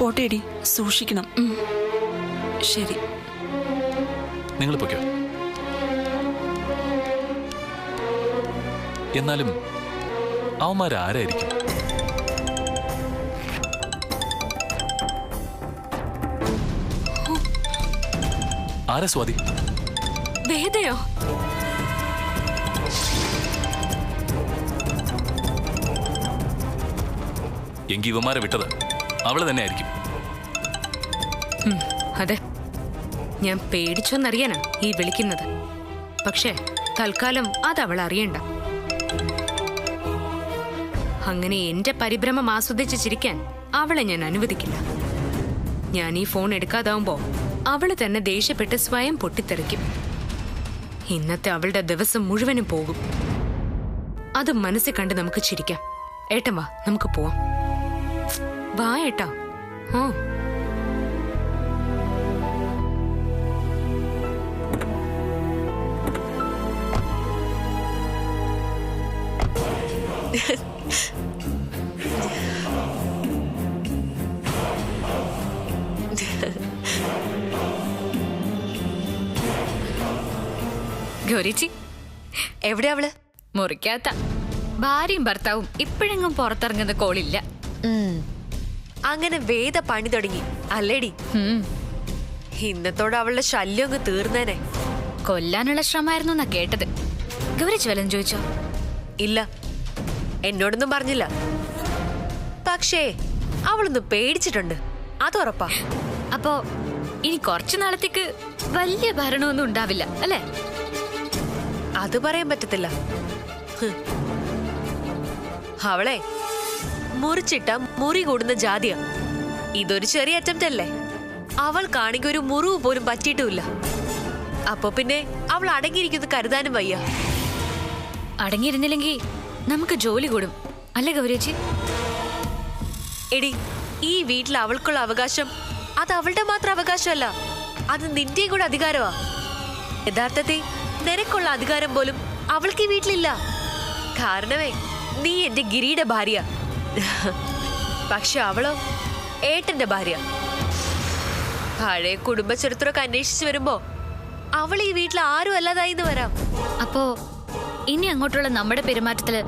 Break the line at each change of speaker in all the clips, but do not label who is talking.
പോട്ടേടി, സൂക്ഷിക്കണം. ശരി,
നിങ്ങൾ പൊയ്ക്കോ. എന്നാലും അവന്മാരാരായിരിക്കും? ആരാ സ്വാതി?
വേദയോ?
എങ്കി ഇവന്മാരെ വിട്ടത് അവള് തന്നെ ആയിരിക്കും.
അതെ, ഞാൻ പേടിച്ചോന്നറിയാനാ ഈ വിളിക്കുന്നത്. പക്ഷേ തൽക്കാലം അതവൾ അറിയണ്ട. അങ്ങനെ എന്റെ പരിഭ്രമം ആസ്വദിച്ച് ചിരിക്കാൻ അവളെ ഞാൻ അനുവദിക്കില്ല. ഞാൻ ഈ ഫോൺ എടുക്കാതാവുമ്പോ അവള് തന്നെ ദേഷ്യപ്പെട്ട് സ്വയം പൊട്ടിത്തെറിക്കും. ഇന്നത്തെ അവളുടെ ദിവസം മുഴുവനും പോകും. അത് മനസ്സിൽ കണ്ട് നമുക്ക് ചിരിക്കാം. ഏട്ടൻ വാ, നമുക്ക് പോവാം. വാ ഏട്ടാ. ഓ ഗൗരിച്ചി,
എവിടെ അവള്?
മുറിക്കാത്ത. ഭാര്യയും ഭർത്താവും ഇപ്പോഴെങ്ങും പുറത്തിറങ്ങുന്ന കോളില്ല.
അങ്ങനെ വേദ പണി തുടങ്ങി അല്ലേടി? ഇന്നത്തോടെ അവളുടെ ശല്യം അങ്ങ് തീർന്നേനെ.
കൊല്ലാനുള്ള ശ്രമമായിരുന്നു എന്നാ കേട്ടത്. ഗൗരിച്ച് വല്ലതും ചോദിച്ചോ?
ഇല്ല, എന്നോടൊന്നും പറഞ്ഞില്ല. പക്ഷേ അവളൊന്ന് പേടിച്ചിട്ടുണ്ട്, അത് ഉറപ്പാ.
അപ്പോ ഇനി കുറച്ചു നാളത്തേക്ക് വലിയ ഭരണമൊന്നും ഉണ്ടാവില്ല അല്ലേ?
അത് പറയാൻ പറ്റത്തില്ല. അവളെ മുറിച്ചിട്ട മുറി കൂടുന്ന ജാതിയ. ഇതൊരു ചെറിയ അറ്റംപ്റ്റ് അല്ലേ? അവൾക്കാണെങ്കിൽ ഒരു മുറിവ് പോലും പറ്റിയിട്ടുമില്ല. അപ്പൊ പിന്നെ അവൾ അടങ്ങിയിരിക്കുന്നത് കരുതാനും വയ്യ.
അടങ്ങിയിരുന്നില്ലെങ്കിൽ നമുക്ക് ജോലി കൂടും അല്ലേ ഗൗരിയേച്ചി?
എടി, ഈ വീട്ടിൽ അവൾക്കുള്ള അവകാശം അത് അവളുടെ മാത്രം അവകാശമല്ല, അത് നിന്റെയും കൂടെ അധികാരമാ. യഥാർത്ഥത്തിൽ നിനക്കുള്ള അധികാരം പോലും അവൾക്ക് ഈ വീട്ടിലില്ല. കാരണമേ നീ എന്റെ ഗിരിയുടെ ഭാര്യ. പക്ഷെ അവളോ ഏട്ടന്റെ ഭാര്യ. പഴയ കുടുംബ ചരിത്രമൊക്കെ അന്വേഷിച്ചു വരുമ്പോ അവൾ ഈ വീട്ടിൽ ആരും അല്ലാതായിന്ന് വരാം.
അപ്പോ ഇനി അങ്ങോട്ടുള്ള നമ്മുടെ പെരുമാറ്റത്തില്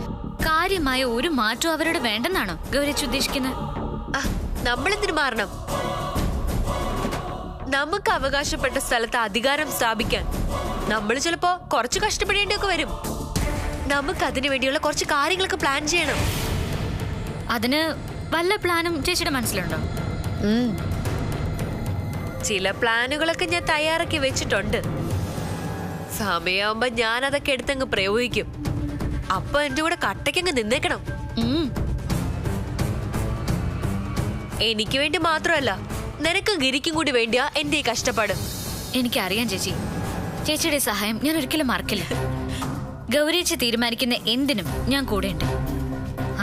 കാര്യമായ ഒരു മാറ്റവും അവരോട് വേണ്ടെന്നാണോ ഗൗരിയേച്ചി ഉദ്ദേശിക്കുന്നത്?
നമ്മളെന്തിനു മാറണം? നമുക്ക് അവകാശപ്പെട്ട സ്ഥലത്ത് അധികാരം സ്ഥാപിക്കാൻ നമ്മൾ ചിലപ്പോ കുറച്ച് കഷ്ടപ്പെടേണ്ടിയൊക്കെ വരും. നമുക്ക് അതിനു വേണ്ടിയുള്ള കുറച്ച് കാര്യങ്ങളൊക്കെ പ്ലാൻ ചെയ്യണം.
അതിന് വല്ല പ്ലാനും ചേച്ചിയുടെ മനസ്സിലുണ്ടോ?
ചില പ്ലാനുകളൊക്കെ ഞാൻ തയ്യാറാക്കി വെച്ചിട്ടുണ്ട്. സമയമാകുമ്പോ ഞാൻ അതൊക്കെ എടുത്തങ്ങ് പ്രയോഗിക്കും. അപ്പൊ എന്റെ കൂടെ കട്ടയ്ക്കങ്ങ് നിന്നേക്കണം. എനിക്ക് വേണ്ടി മാത്രമല്ല, നിനക്കും ഗിരിക്കും കൂടി വേണ്ടിയാ എന്റെ ഈ കഷ്ടപ്പാട്.
എനിക്കറിയാം ചേച്ചി. ചേച്ചിയുടെ സഹായം ഞാൻ ഒരിക്കലും മറക്കില്ല. ഗൗരിയേച്ചി തീരുമാനിക്കുന്ന എന്തിനും ഞാൻ കൂടെയുണ്ട്.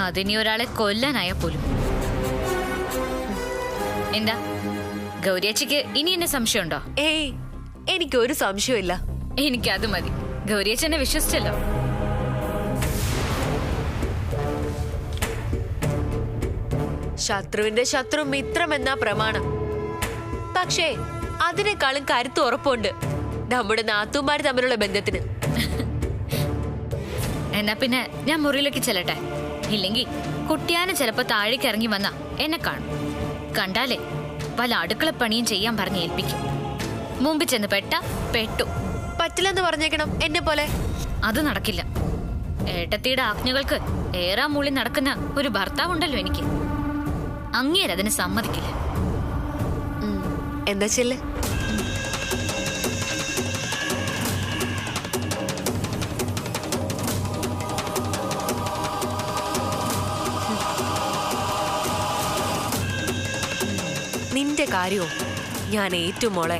അതിനി ഒരാളെ കൊല്ലാനായാ പോലും. എന്താ ഗൗരിയേച്ചിക്ക് ഇനി എന്നെ സംശയമുണ്ടോ?
ഏയ്, എനിക്കൊരു സംശയമില്ല.
എനിക്കത് മതി. ഗൗരിയേച്ചി എന്നെ വിശ്വസിച്ചല്ലോ.
ശത്രുവിന്റെ ശത്രു മിത്രം എന്നാ പ്രമാണം. പക്ഷേ അതിനേക്കാളും കരുത്ത് ഉറപ്പുണ്ട് നമ്മുടെ നാത്തൂമാര് തമ്മിലുള്ള ബന്ധത്തിന്.
എന്നാ പിന്നെ ഞാൻ മുറിയിലേക്ക് ചെല്ലട്ടെ. ഇല്ലെങ്കിൽ കുട്ടിയാനെ ചിലപ്പോ താഴേക്ക് ഇറങ്ങി വന്നാ എന്നെ കാണും. കണ്ടാലേ വല്ല അടുക്കളപ്പണിയും ചെയ്യാൻ പറഞ്ഞ് ഏൽപ്പിക്കും. മുമ്പ് ചെന്ന് പെട്ടു.
പറ്റില്ലെന്ന് പറഞ്ഞേക്കണം എന്നെ പോലെ.
അത് നടക്കില്ല. ഏട്ടത്തിയുടെ ആജ്ഞകൾക്ക് ഏറാ മൂളി നടക്കുന്ന ഒരു ഭർത്താവുണ്ടല്ലോ എനിക്ക്. അങ്ങേരതിന് സമ്മതിക്കില്ല.
എന്താ ചെല്ല്. നിന്റെ കാര്യവും ഞാൻ ഏറ്റു മോളെ.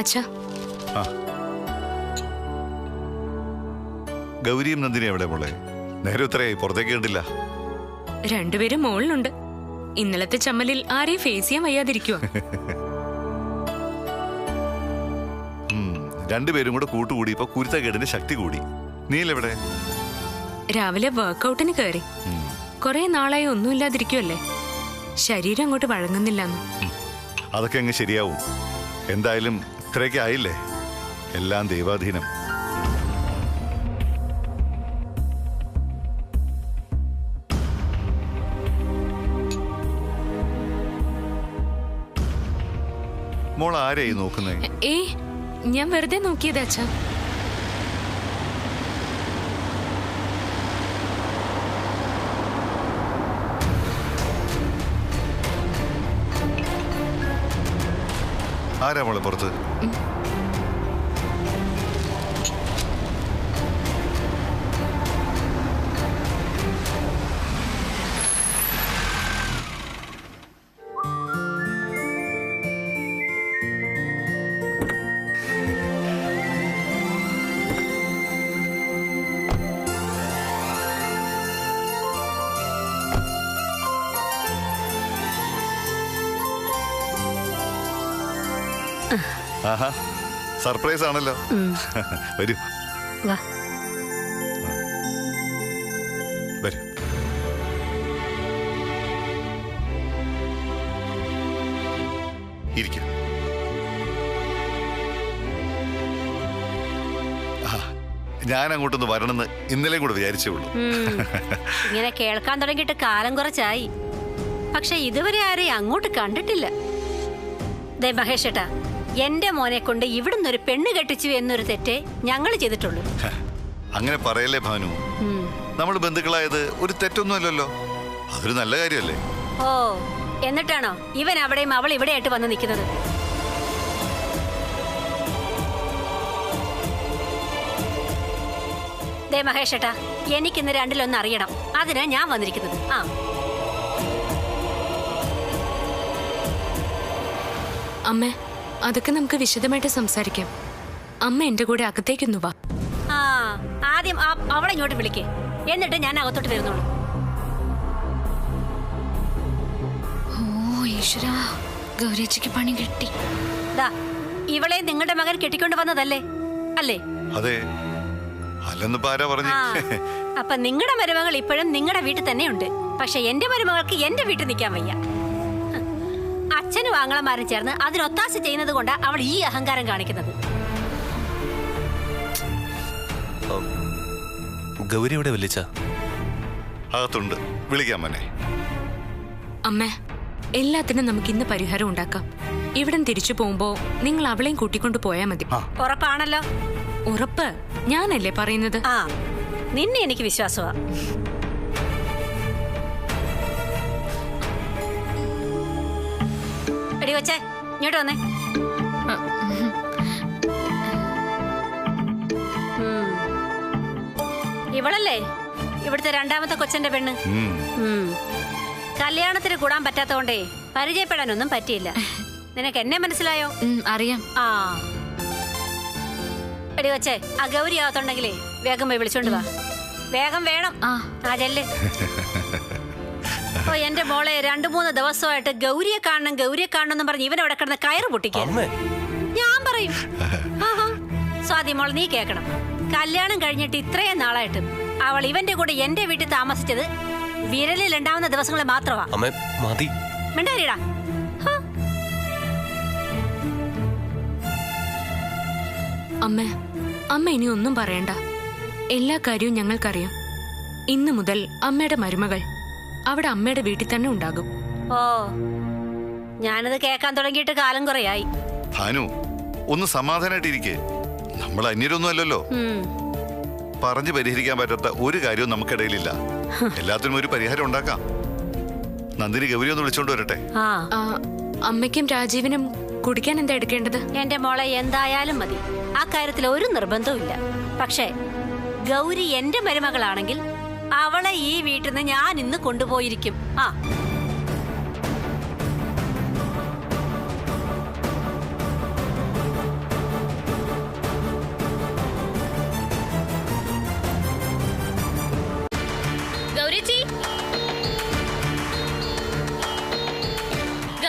അച്ഛാ,
ഗൗരിയും നന്ദിനി എവിടെ മോളെ? നേരെ ഉത്തരയായി, പുറത്തേക്ക് കണ്ടില്ല.
രണ്ടുപേരും മുകളിലുണ്ട്. ഇന്നലത്തെ ചമ്മലിൽ ആരെയും ഫേസ് ചെയ്യാൻ വയ്യാതിരിക്കുവോ?
രണ്ടുപേരും കൂടെ കൂട്ടുകൂടി ഇപ്പൊ കുരുത്തക്കേടിന്റെ ശക്തി കൂടി. നീലെവിടെ?
രാവിലെ വർക്കൗട്ടിന് കയറി. കുറെ നാളായി ഒന്നുമില്ലാതിരിക്കുവല്ലേ, ശരീരം അങ്ങോട്ട് വഴങ്ങുന്നില്ലെന്ന്.
അതൊക്കെ അങ്ങ് ശരിയാവും. എന്തായാലും ഇത്രയൊക്കെ ആയില്ലേ, എല്ലാം ദൈവാധീനം. മോൾ ആരെയായി നോക്കുന്നേ?
ഞാൻ വെറുതെ നോക്കിയത് അച്ഛാ.
ആരാ മോളെ പുറത്ത്? ആഹാ, സർപ്രൈസ് ആണല്ലോ. വരൂ വരൂ. ഇരിക്ക. ഞാൻ അങ്ങോട്ടൊന്ന് വരണമെന്ന് ഇന്നലെയും കൂടെ വിചാരിച്ചേ ഉള്ളൂ.
ഇങ്ങനെ കേൾക്കാൻ തുടങ്ങിയിട്ട് കാലം കുറച്ചായി, പക്ഷെ ഇതുവരെ ആരെയും അങ്ങോട്ട് കണ്ടിട്ടില്ല. ദേ മഹേഷേട്ടാ, എന്റെ മോനെ കൊണ്ട് ഇവിടുന്ന് ഒരു പെണ്ണ് കെട്ടിച്ചു എന്നൊരു തെറ്റേ ഞങ്ങൾ ചെയ്തിട്ടുള്ളൂ.
അങ്ങനെ പറയല്ലേ ഭാനു, നമ്മൾ ബന്ധുക്കളായത് ഒരു തെറ്റൊന്നുമല്ലല്ലോ, അതൊരു നല്ല കാര്യമല്ലേ.
ഓ, എന്നിട്ടാണോ ഇവൻ അവിടെയും അവൾ ഇവിടെയായിട്ട് വന്ന് നിൽക്കുന്നത്? ദേ മഹേഷേട്ടാ, എനിക്കിന്ന് രണ്ടിലൊന്ന് അറിയണം, അതിനാ ഞാൻ വന്നിരിക്കുന്നത്.
അമ്മേ, അതൊക്കെ നമുക്ക് വിശദമായിട്ട് സംസാരിക്കാം. അമ്മ എന്റെ കൂടെ അകത്തേക്കൊന്നു വാ.
ആദ്യം അവളെ ഇങ്ങോട്ട് വിളിക്കേ, എന്നിട്ട് ഞാൻ അകത്തോട്ട് വരുന്നുള്ളൂ.
ഓ ഈശ്വരാ, ഗൗരിയച്ചയ്ക്ക് പണി കിട്ടി.
ദാ, ഇവളെ നിങ്ങളുടെ മകൻ കെട്ടിക്കൊണ്ട് വന്നതല്ലേ? അല്ലേ?
അതെ. അല്ലെന്ന് ആരാ പറഞ്ഞു?
അപ്പൊ നിങ്ങളുടെ മരുമകൾ ഇപ്പോഴും നിങ്ങളുടെ വീട്ടിൽ തന്നെയുണ്ട്. പക്ഷെ എന്റെ മരുമകൾക്ക് എന്റെ വീട്ടിൽ നിൽക്കാൻ വയ്യ. അച്ഛനും ആങ്ങളമാരും ചേർന്ന് അതിനൊത്താശ ചെയ്യുന്നത് കൊണ്ടാ അവൾ ഈ അഹങ്കാരം കാണിക്കുന്നത്.
ഗൗരി എവിടെ വിളിച്ച?
അകത്തുണ്ട്, വിളിക്കാം മോനെ.
അമ്മേ, എല്ലാത്തിനും നമുക്ക് ഇന്ന് പരിഹാരം ഉണ്ടാക്കാം. ഇവിടെ തിരിച്ചു പോകുമ്പോ നിങ്ങൾ അവളെയും കൂട്ടിക്കൊണ്ട് പോയാ മതി.
ഉറപ്പാണല്ലോ?
ഉറപ്പ്. ഞാനല്ലേ പറയുന്നത്.
നിന്നെ എനിക്ക് വിശ്വാസമാ. എടി കൊച്ചേ, ഇങ്ങോട്ട് വന്നേ. ഇവളല്ലേ ഇവിടുത്തെ രണ്ടാമത്തെ കൊച്ചന്റെ പെണ്ണ്? കല്യാണത്തിന് കൂടാൻ പറ്റാത്തോണ്ടേ പരിചയപ്പെടാനൊന്നും പറ്റിയില്ല. നിനക്ക് എന്നെ മനസ്സിലായോ?
അറിയാം.
എടി കൊച്ചേ, ആ ഗൗരി ആകത്തുണ്ടെങ്കിലേ വേഗം പോയി വിളിച്ചോണ്ട് വാ. വേഗം വേണം. ചെല്ല്. ഓ, എന്റെ മോളെ 2-3 ദിവസമായിട്ട് ഗൗരിയെ കാണണം എന്ന് പറഞ്ഞ് ഇവൻ അവിടെ കിടന്ന് കയറ് പൊട്ടിക്കാൻ ഞാൻ പറയും. സ്വാതി മോൾ, നീ കേക്കണം. കല്യാണം കഴിഞ്ഞിട്ട് ഇത്രയും നാളായിട്ട് അവൾ ഇവന്റെ കൂടെ എന്റെ വീട്ടിൽ താമസിച്ചത് വിരലിൽ ഉണ്ടാവുന്ന ദിവസങ്ങൾ മാത്രമാ. മിണ്ടാരിടാ.
അമ്മ ഇനി ഒന്നും പറയണ്ട. എല്ലാ കാര്യവും ഞങ്ങൾക്കറിയാം. ഇന്നു മുതൽ അമ്മയുടെ മരുമകൾ അവിടെ അമ്മയുടെ വീട്ടിൽ തന്നെ ഉണ്ടാകും.
ഓ, ഞാനത് കേൾക്കാൻ തുടങ്ങിയിട്ട് കാലം കുറയായി.
ഭാനു, ഒന്ന് സമാധാനായിട്ടിരിക്കേ. നമ്മൾ അന്യരൊന്നും അല്ലല്ലോ. പറഞ്ഞു പരിഹരിക്കാൻ പറ്റാത്ത ഒരു കാര്യവും നമുക്കിടയിലില്ല. എല്ലാത്തിനും ഒരു പരിഹാരം ഉണ്ടാക്കാം. നന്ദിനി ഗൗരി ഒന്ന് വിളിച്ചോണ്ട് വരട്ടെ.
അമ്മയ്ക്കും രാജീവിനും കുടിക്കാൻ എന്താ എടുക്കേണ്ടത്?
എന്റെ മോളെ എന്തായാലും മതി, ആ കാര്യത്തിൽ ഒരു നിർബന്ധവും ഇല്ല. പക്ഷേ ഗൗരി എന്റെ മരുമകളാണെങ്കിൽ അവളെ ഈ വീട്ടിൽ നിന്ന് ഞാൻ ഇന്ന് കൊണ്ടുപോയിരിക്കും.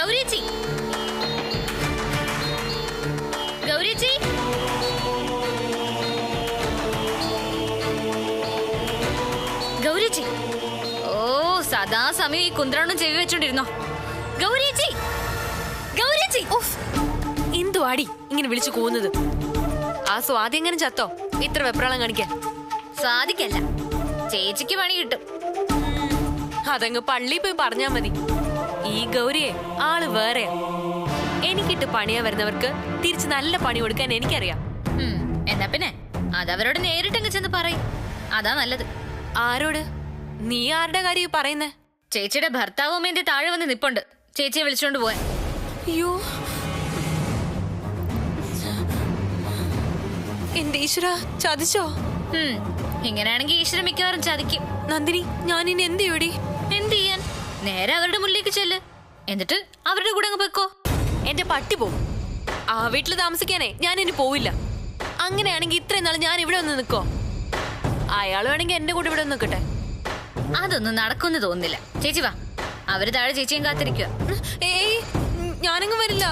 ഗൗരിച്ചി, ഗൗരിച്ചി, ഗൗരിച്ചി. ഓ, സദാസമയം ഈ കുന്ത്രാണ്ടും ചെവി വെച്ചോണ്ടിരുന്നോ? ഗൗരിച്ചി, ഗൗരിച്ചി.
എന്തുവാടി ഇങ്ങനെ വിളിച്ചു പോകുന്നത്? ആ സ്വാതി എങ്ങനെ ചത്തോ ഇത്ര വെപ്രാളം കാണിക്കാൻ?
സാധിക്കല്ല, ചേച്ചിക്ക് പണി കിട്ടും.
അതങ്ങ് പള്ളി പോയി പറഞ്ഞാ മതി. ഈ ഗൗരിയെ ആള് വേറെയാ. എനിക്കിട്ട് പണിയാ വരുന്നവർക്ക് തിരിച്ച് നല്ല പണി കൊടുക്കാൻ എനിക്കറിയാം.
എന്നാ പിന്നെ അതവരോട് നേരിട്ടങ്ങ് ചെന്ന് പറയും, അതാ നല്ലത്.
ആരോട്? നീ ആരുടെ കാര്യം പറയുന്നേ?
ചേച്ചിയുടെ ഭർത്താവും എന്റെ താഴെ വന്ന് നിപ്പുണ്ട്, ചേച്ചിയെ വിളിച്ചോണ്ട് പോവാൻ.
അയ്യോ, എന്റെ ഈശ്വര, ചതിച്ചോ?
ഇങ്ങനെയാണെങ്കിൽ ഈശ്വരൻ മിക്കവാറും ചതിക്കും.
നന്ദിനി, ഞാനിനി എന്ത് ചെയ്യൂടി?
എന്ത് ചെയ്യാൻ? നേരെ അവരുടെ മുന്നിലേക്ക് ചെല്ല്, എന്നിട്ട് അവരുടെ കൂടെ അങ്ങ് പോയിക്കോ.
എന്റെ പട്ടി പോവും. ആ വീട്ടിൽ താമസിക്കാനേ ഞാൻ ഇനി പോവില്ല. അങ്ങനെയാണെങ്കിൽ ഇത്രയും നാൾ ഞാൻ ഇവിടെ ഒന്ന് നിൽക്കോ? അയാൾ വേണമെങ്കിൽ എന്റെ കൂടെ ഇവിടെ ഒന്ന് നിൽക്കട്ടെ.
അതൊന്നും നടക്കുമെന്ന് തോന്നുന്നില്ല. ചേച്ചി വാ, അവര് താഴെ ചേച്ചിയും കാത്തിരിക്കുക.
ഏയ്, ഞാനങ്ങ് വരില്ല.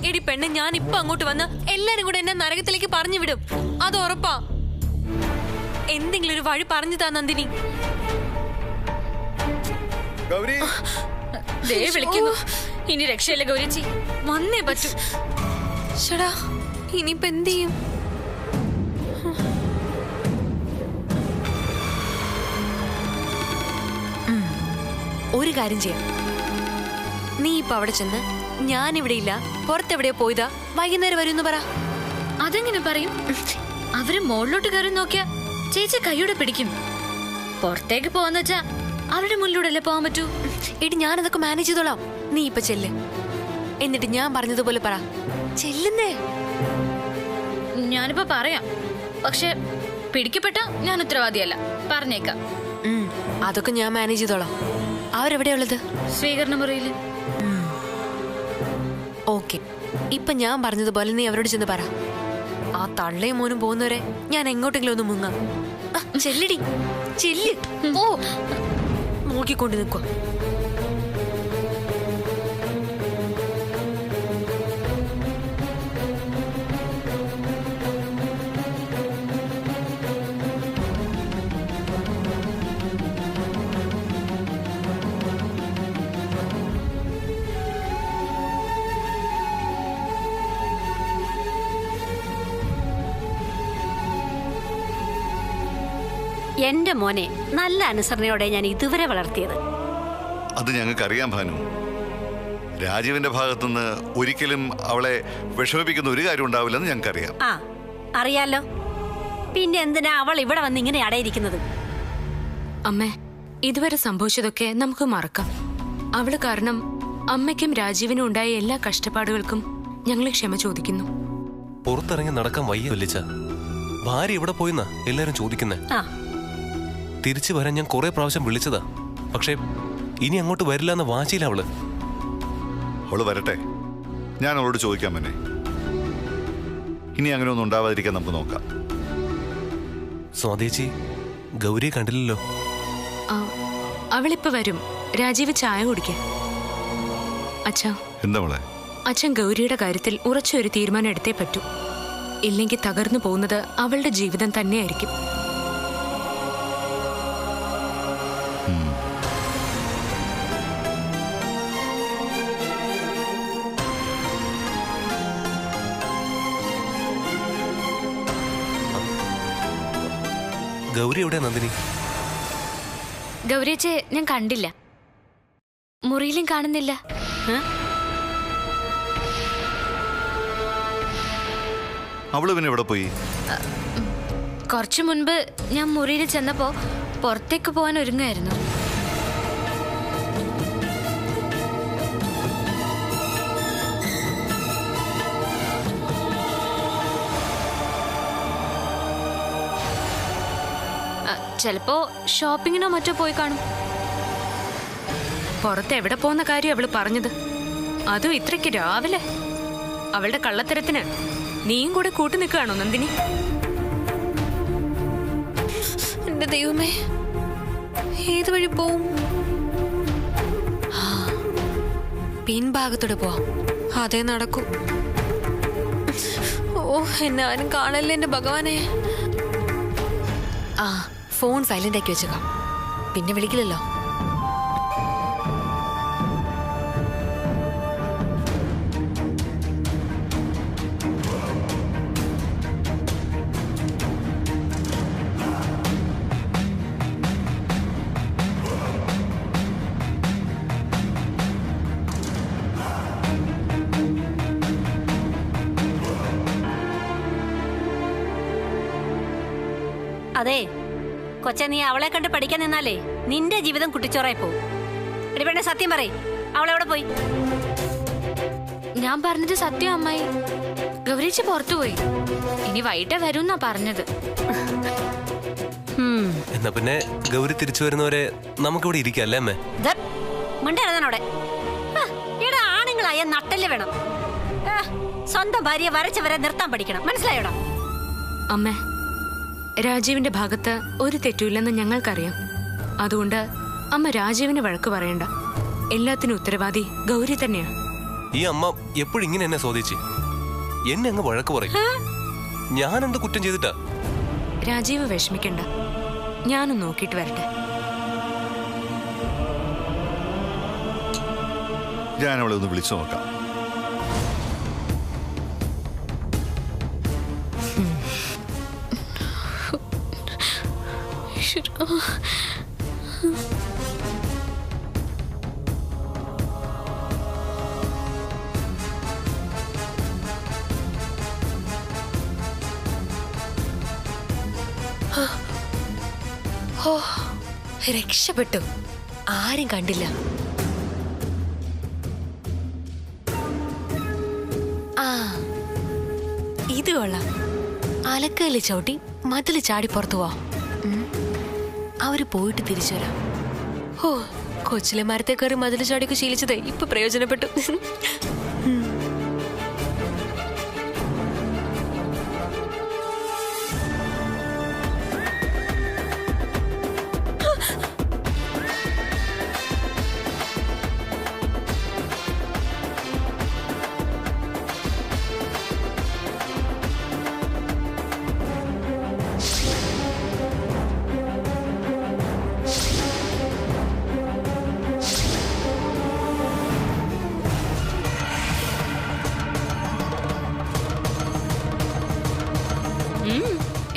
എടി പെണ്ണ്, ഞാൻ ഇപ്പൊ അങ്ങോട്ട് വന്ന് എല്ലാരും കൂടെ എന്നെ നരകത്തിലേക്ക് പറഞ്ഞു വിടും, അത് ഉറപ്പാ. എന്തെങ്കിലും ഒരു വഴി പറഞ്ഞു താ നന്ദിനി.
ദേ വിളിക്കുന്നു. ഇനി രക്ഷയില്ല ഗൗരിച്ചി, വന്നേ പറ്റൂ.
ഷടാ, ഇനിയിപ്പോ എന്ത് ചെയ്യും? ഒരു കാര്യം ചെയ്യാം. നീ ഇപ്പൊ അവിടെ ചെന്ന് ഞാനിവിടെ ഇല്ല, പുറത്തെവിടെയോ പോയതാ, വൈകുന്നേരം വരും എന്ന് പറ.
അതെങ്ങനെ പറയും? അവര് മുകളിലോട്ട് കയറി നോക്കിയാ ചേച്ചി കൈയോടെ പിടിക്കും. പുറത്തേക്ക് പോവാന്ന് വെച്ചാ അവരുടെ മുന്നിലൂടെ പോവാൻ പറ്റൂ.
എടി, ഞാനതൊക്കെ മാനേജ് ചെയ്തോളാം. നീ ഇപ്പൊ ചെല്ല്, എന്നിട്ട് ഞാൻ പറഞ്ഞതുപോലെ പറ. ചെല്ലുന്നേ.
ഞാനിപ്പോ പറയാം, പക്ഷെ പിടിക്കപ്പെട്ട ഞാൻ ഉത്തരവാദിയല്ല, പറഞ്ഞേക്കാം.
അതൊക്കെ ഞാൻ മാനേജ് ചെയ്തോളാം. അവരെവിടെയുള്ളത്?
സ്വീകരണ മുറിയില്.
ഓക്കെ, ഇപ്പൊ ഞാൻ പറഞ്ഞതുപോലെ നീ അവരോട് ചെന്ന് പറ. ആ തള്ളയും മോനും പോകുന്നവരെ ഞാൻ എങ്ങോട്ടെങ്കിലും ഒന്ന് മുങ്ങാം. ചെല്ലടി, ചെല്ല്. ഓ, നോക്കിക്കൊണ്ട് നിൽക്കോ.
എന്റെ മോനെ നല്ല അനുസരണയോടെ ഞാൻ ഇതുവരെ വളർത്തിയത്.
അത് ഞങ്ങൾക്കറിയാം ഭാനു. രാജീവിന്റെ ഭാഗത്തുനിന്ന് ഒരിക്കലും അവളെ വിഷമിപ്പിക്കുന്ന ഒരു കാര്യം ഉണ്ടാവില്ലെന്ന് ഞങ്ങൾക്കറിയാം.
ആ, അറിയാലോ. പിന്നെ എന്തിനാ അവൾ ഇവിടെ വന്ന് ഇങ്ങനെ അടയിരിക്കുന്നത്?
അമ്മേ, ഇതുവരെ സംഭവിച്ചതൊക്കെ നമുക്ക് മറക്കാം. അവള് കാരണം അമ്മയ്ക്കും രാജീവിനും ഉണ്ടായ എല്ലാ കഷ്ടപ്പാടുകൾക്കും ഞങ്ങൾ ക്ഷമ ചോദിക്കുന്നു.
പുറത്തിറങ്ങി നടക്കാൻ വയ്യ വലിച്ച. ഭാര്യ ഇവിടെ പോയിന്നാ എല്ലാരും ചോദിക്കുന്നേ. തിരിച്ചു വരാൻ ഞാൻ കുറെ പ്രാവശ്യം വിളിച്ചതാ, പക്ഷേ ഇനി അങ്ങോട്ട് വരില്ല എന്ന വാശിയില്ല അവള്.
അവള് വരട്ടെ, ഞാൻ അവളോട് ചോദിക്കാം. പിന്നെ ഇനി അങ്ങനെ ഒന്നും ഉണ്ടാവാതിരിക്കാൻ നമുക്ക് നോക്കാം.
സ്വാദേശി, ഗൗരിയെ കണ്ടില്ലല്ലോ.
അവളിപ്പോ വരും. രാജീവ് ചായ കുടിക്കാൻ. അച്ഛാ,
എന്താ മോളെ?
അച്ഛൻ ഗൗരിയുടെ കാര്യത്തിൽ ഉറച്ചൊരു തീരുമാനം എടുത്തേ പറ്റൂ. ഇല്ലെങ്കിൽ തകർന്നു പോകുന്നത് അവളുടെ ജീവിതം തന്നെയായിരിക്കും.
ഗൗരി എവിടെ നന്ദിനി?
ഗൗരിയച്ചെ ഞാൻ കണ്ടില്ല, മുറിയിലും കാണുന്നില്ല.
അവള് പിന്നെ എവിടെ പോയി?
കുറച്ചു മുൻപ് ഞാൻ മുറിയിൽ ചെന്നപ്പോ പുറത്തേക്ക് പോകാൻ ഒരുങ്ങായിരുന്നു. ചിലപ്പോ ഷോപ്പിങ്ങിനോ മറ്റോ പോയി കാണും.
പുറത്ത് എവിടെ പോകുന്ന കാര്യം അവള് പറഞ്ഞത്, അതും ഇത്രയ്ക്ക് രാവിലെ. അവളുടെ കള്ളത്തരത്തിന് നീയും കൂടെ കൂട്ടു നിൽക്കുകയാണോ നന്ദിനി?
എന്റെ ദൈവമേ, ഏത് വഴി പോവും? പിൻഭാഗത്തോടെ പോവാം. അതേ നടക്കൂ. ഓ, എന്നെ ആരും കാണല്ലേ എന്റെ ഭഗവാനെ. ആ, ഫോൺ സൈലന്റ് ആക്കി വെച്ചേക്കാം, പിന്നെ വിളിക്കില്ലല്ലോ.
അതെ കൊച്ചെ, നീ അവളെ കണ്ട് പഠിക്കാൻ നിന്നാലേ നിന്റെ ജീവിതം കുട്ടിച്ചോറായി പോവും. എടി പെണ്ണെ, സത്യം പറയ്, അവളെവിടെ പോയി?
ഞാൻ പറഞ്ഞത് സത്യം അമ്മായി. ഗൗരീച്ചി പുറത്തുപോയി, ഇനി വൈകിട്ട് വരും പറഞ്ഞത്.
എന്നാ പിന്നെ ഗൗരി തിരിച്ചു വരുന്നവരെ നമുക്കിവിടെ ഇരിക്കാം അല്ലേ അമ്മേ?
മിണ്ടായിരുന്നവിടെ. ഇവിടെ ആണുങ്ങളായ നട്ടല് വേണം. സ്വന്തം ഭാര്യയെ വരച്ചവരെ നിർത്താൻ പഠിക്കണം, മനസ്സിലായോടാ?
അമ്മേ, രാജീവിന്റെ ഭാഗത്ത് ഒരു തെറ്റുമില്ലെന്ന് ഞങ്ങൾക്കറിയാം. അതുകൊണ്ട് അമ്മ രാജീവിന് വഴക്ക് പറയണ്ട. എല്ലാത്തിനും ഉത്തരവാദി ഗൗരി തന്നെയാ.
ഈ അമ്മ എപ്പോഴും ഇങ്ങനെ എന്നെ ചോദിച്ച് എന്നെ അങ്ങ് വഴക്ക് പറയും. ഞാൻ എന്ത് കുറ്റം ചെയ്തിട്ടാ?
രാജീവ് വിഷമിക്കണ്ട, ഞാനും നോക്കിയിട്ട് വരട്ടെ.
ഞാൻ അവളെ ഒന്ന് വിളിച്ചു നോക്കാം.
രക്ഷപ്പെട്ടു, ആരും കണ്ടില്ല. ആ, ഇത് കൊള്ളാം. അലക്കല് ചവിട്ടി മതില് ചാടി പുറത്തു പോവാ. അവര് പോയിട്ട് തിരിച്ചു വരാം. ഓ, കൊച്ചിലെ മരത്തെ കയറി മതില് ചാടിയൊക്കെ ശീലിച്ചതേ ഇപ്പൊ പ്രയോജനപ്പെട്ടു.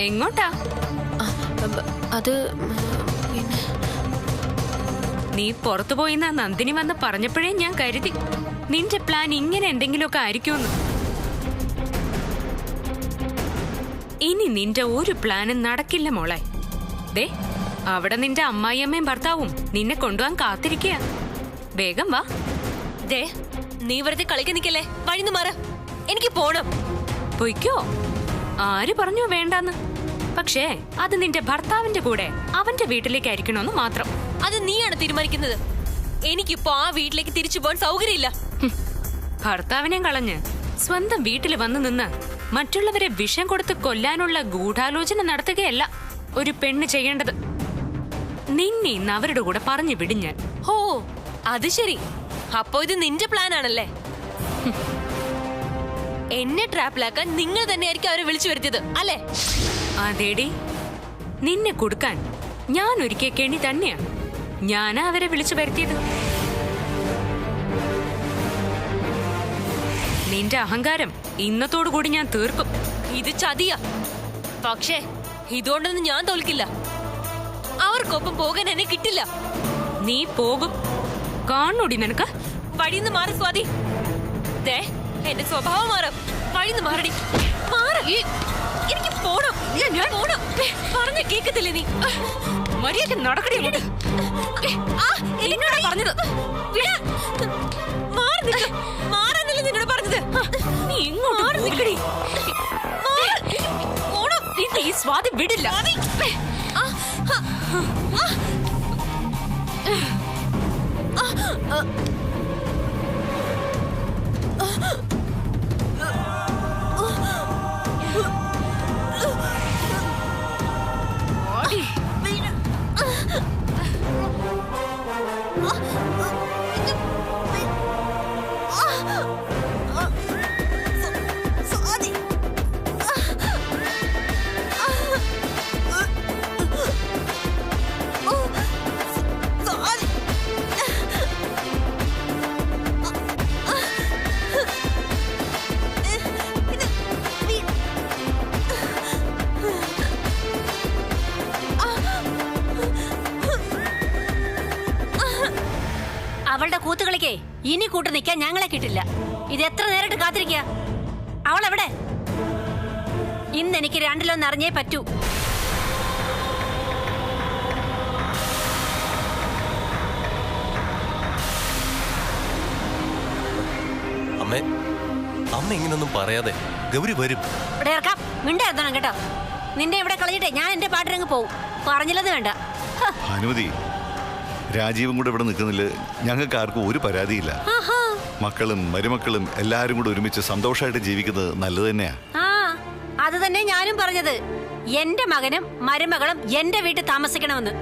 എങ്ങോട്ടാ?
അത്
നീ പുറത്തു പോയിന്ന നന്ദിനി വന്ന് പറഞ്ഞപ്പോഴേ ഞാൻ കരുതി നിന്റെ പ്ലാൻ ഇങ്ങനെ എന്തെങ്കിലുമൊക്കെ ആയിരിക്കുമെന്ന്. ഇനി നിന്റെ ഒരു പ്ലാനും നടക്കില്ല മോളെ. ദേ, അവിടെ നിന്റെ അമ്മായിയമ്മയും ഭർത്താവും നിന്നെ കൊണ്ടുപോകാൻ കാത്തിരിക്കുക. വേഗം വാ.
ദേ, നീ വെറുതെ കളിക്കാൻ നിക്കല്ലേ, വഴിന്ന് മാറ. എനിക്ക് പോണം.
പൊയ്ക്കോ. ആര് പറഞ്ഞു വേണ്ടാന്ന്? പക്ഷേ അത് നിന്റെ ഭർത്താവിന്റെ കൂടെ അവന്റെ വീട്ടിലേക്കായിരിക്കണമെന്ന് മാത്രം.
അത് നീയാണ് തീരുമാനിക്കുന്നത്. എനിക്കിപ്പോ ആ വീട്ടിലേക്ക് തിരിച്ചു പോകാൻ സൗകര്യമില്ല.
ഭർത്താവിനെ കളഞ്ഞ് സ്വന്തം വീട്ടിൽ വന്നു നിന്ന് മറ്റുള്ളവരെ വിഷം കൊടുത്ത് കൊല്ലാനുള്ള ഗൂഢാലോചന നടത്തുകയല്ല ഒരു പെണ്ണ് ചെയ്യേണ്ടത്. നിന്നെ ഇന്ന് അവരുടെ കൂടെ പറഞ്ഞു വിടും ഞാൻ.
ഓ, അത് ശരി. അപ്പോ ഇത് നിന്റെ പ്ലാൻ ആണല്ലേ? എന്നെ ട്രാപ്പിലാക്കാൻ നിങ്ങൾ തന്നെയായിരിക്കും അവരെ വിളിച്ചു വരുത്തിയത് അല്ലേ?
അതേടി, നിന്നെ കൊടുക്കാൻ ഞാൻ ഒരിക്കൽ കെണി തന്നെയാണ്. ഞാനാ അവരെ വിളിച്ചു വരുത്തിയത്. നിന്റെ അഹങ്കാരം ഇന്നത്തോടുകൂടി ഞാൻ തീർക്കും.
ഇത് ചതിയാ. പക്ഷേ ഇതുകൊണ്ടൊന്നും ഞാൻ തോൽക്കില്ല. അവർക്കൊപ്പം പോകാൻ എന്നെ കിട്ടില്ല.
നീ പോകും. കാണൂടി നിനക്ക്.
വഴിന്ന് മാറി സ്വാതി. ദേ, എന്റെ സ്വഭാവം മാറും. വഴിന്ന് മാറടി. എനിക്ക് പോണം. പോണം. പറഞ്ഞ കേക്കത്തില്ലേ നീ?
മര്യാദ നടക്കടി.
എന്നോടാ പറഞ്ഞത്. മാറാന്നല്ലേ നിന്നോട് പറഞ്ഞത്?
നീ ഇങ്ങോട്ട് നിൽക്കടി. ഈ സ്വാതി വിടില്ല.
അവളുടെ കൂത്തുകളിക്കേ ഇനി കൂട്ടു നിൽക്കാൻ ഞങ്ങളെ കിട്ടില്ല. ഇത് എത്ര നേരിട്ട് കാത്തിരിക്കുക? അവളെവിടെ? ഇന്ന് എനിക്ക് രണ്ടിലൊന്ന് അറിഞ്ഞേ പറ്റൂ.
അമ്മേ, അമ്മ ഇങ്ങനൊന്നും പറയാതെ. ഗൗരി വരും.
ഇവിടെ ഇറക്കാം. മിണ്ടായിരുന്നോ കേട്ടോ? നിന്റെ ഇവിടെ കളഞ്ഞിട്ടേ ഞാൻ എന്റെ പാട്ടിനങ്ങ് പോവും. പറഞ്ഞില്ലെന്ന് വേണ്ട.
അനുമതി, രാജീവും കൂടെ ഇവിടെ നിൽക്കുന്നില്ല. ഞങ്ങൾക്ക് ആർക്കും ഒരു പരാതിയില്ല. മക്കളും മരുമക്കളും എല്ലാരും കൂടെ ഒരുമിച്ച് സന്തോഷമായിട്ട് ജീവിക്കുന്നത് നല്ലത് തന്നെയാ.
ആ, അത് തന്നെ ഞാനും പറഞ്ഞത്. എന്റെ മകനും മരുമകളും എന്റെ വീട്ടിൽ താമസിക്കണമെന്ന്.